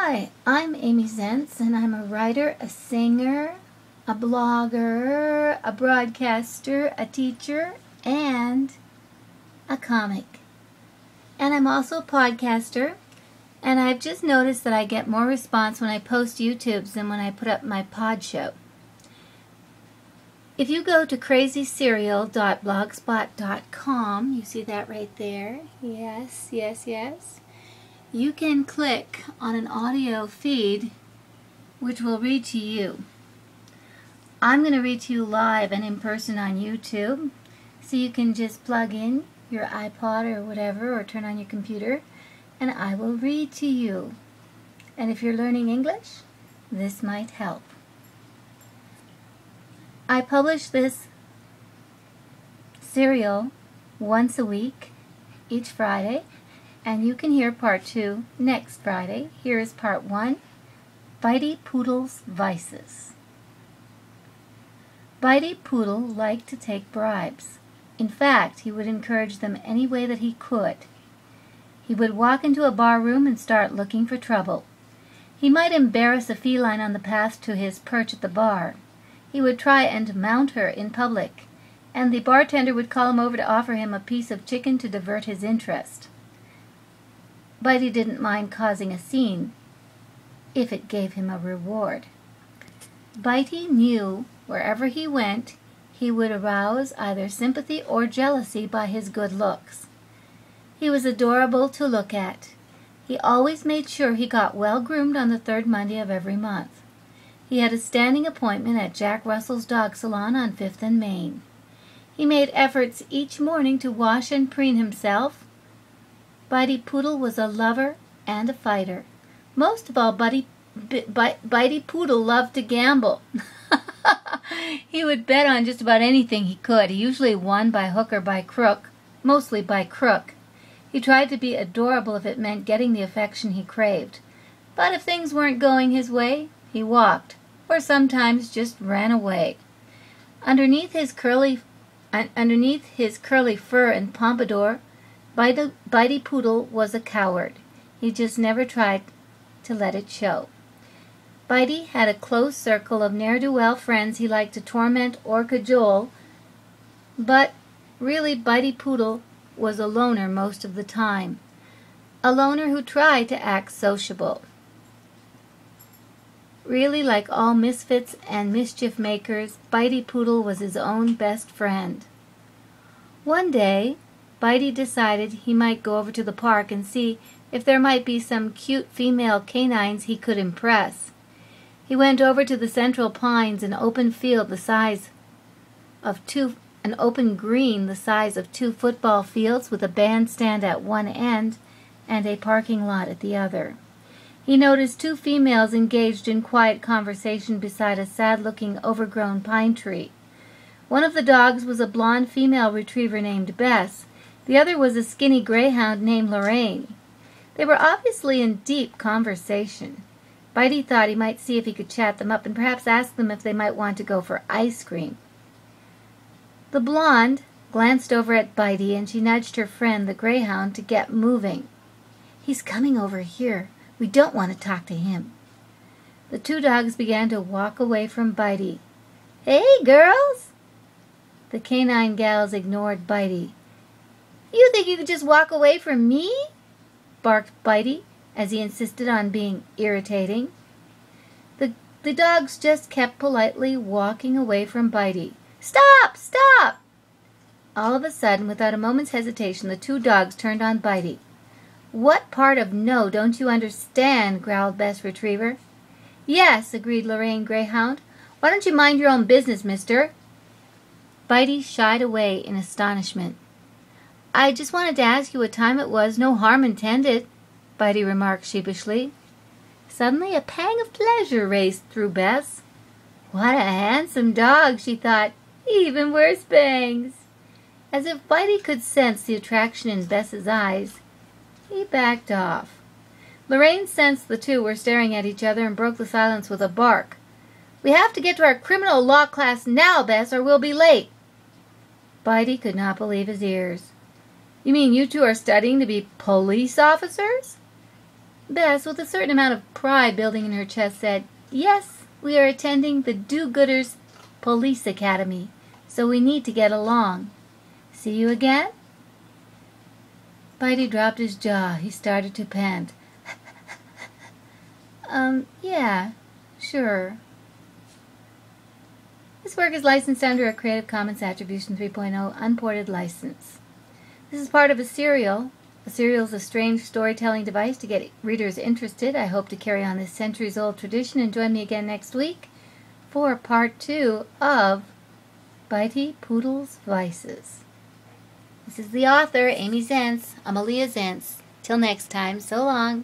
Hi, I'm Amy Zents, and I'm a writer, a singer, a blogger, a broadcaster, a teacher, and a comic. And I'm also a podcaster, and I've just noticed that I get more response when I post YouTubes than when I put up my pod show. If you go to crazyserial.blogspot.com, you see that right there? Yes. You can click on an audio feed which will read to you. I'm going to read to you live and in person on YouTube, so you can just plug in your iPod or whatever, or turn on your computer, and I will read to you. And if you're learning English, this might help. I publish this serial once a week, each Friday, and you can hear part 2 next Friday. Here is part 1, Bitey Poodle's Vices. Bitey Poodle liked to take bribes. In fact, he would encourage them any way that he could. He would walk into a bar room and start looking for trouble. He might embarrass a feline on the path to his perch at the bar. He would try and mount her in public, and the bartender would call him over to offer him a piece of chicken to divert his interest. Bitey didn't mind causing a scene if it gave him a reward. Bitey knew wherever he went, he would arouse either sympathy or jealousy by his good looks. He was adorable to look at. He always made sure he got well groomed on the third Monday of every month. He had a standing appointment at Jack Russell's dog salon on 5th and Main. He made efforts each morning to wash and preen himself. Bitey Poodle was a lover and a fighter. Most of all, Bitey Poodle loved to gamble. He would bet on just about anything he could. He usually won by hook or by crook, mostly by crook. He tried to be adorable if it meant getting the affection he craved. But if things weren't going his way, he walked, or sometimes just ran away. Underneath his curly fur and pompadour, Bitey Poodle was a coward. He just never tried to let it show. Bitey had a close circle of ne'er-do-well friends he liked to torment or cajole, but really Bitey Poodle was a loner most of the time. A loner who tried to act sociable. Really, like all misfits and mischief makers, Bitey Poodle was his own best friend. One day, Bitey decided he might go over to the park and see if there might be some cute female canines he could impress. He went over to the central pines, an open field the size of an open green the size of 2 football fields with a bandstand at one end and a parking lot at the other. He noticed 2 females engaged in quiet conversation beside a sad-looking, overgrown pine tree. One of the dogs was a blonde female retriever named Bess. The other was a skinny greyhound named Lorraine. They were obviously in deep conversation. Bitey thought he might see if he could chat them up and perhaps ask them if they might want to go for ice cream. The blonde glanced over at Bitey, and she nudged her friend, the greyhound, to get moving. "He's coming over here. We don't want to talk to him." The 2 dogs began to walk away from Bitey. "Hey, girls!" The canine gals ignored Bitey. "You think you could just walk away from me?" barked Bitey, as he insisted on being irritating. The dogs just kept politely walking away from Bitey. "Stop! Stop!" All of a sudden, without a moment's hesitation, the 2 dogs turned on Bitey. "What part of no don't you understand?" growled Bess Retriever. "Yes," agreed Lorraine Greyhound. "Why don't you mind your own business, mister?" Bitey shied away in astonishment. "I just wanted to ask you what time it was. No harm intended," Bitey remarked sheepishly. Suddenly a pang of pleasure raced through Bess. What a handsome dog, she thought. He even wears bangs. As if Bitey could sense the attraction in Bess's eyes, he backed off. Lorraine sensed the 2 were staring at each other and broke the silence with a bark. "We have to get to our criminal law class now, Bess, or we'll be late." Bitey could not believe his ears. "You mean you 2 are studying to be police officers?" Bess, with a certain amount of pride building in her chest, said, "Yes, we are attending the Do-Gooders Police Academy, so we need to get along. See you again?" Bitey dropped his jaw. He started to pant. Yeah, sure. This work is licensed under a Creative Commons Attribution 3.0 unported license. This is part of a serial. A serial is a strange storytelling device to get readers interested. I hope to carry on this centuries-old tradition, and join me again next week for part 2 of Bitey Poodle's Vices. This is the author, Amy Zents, Amalia Zents. Till next time, so long.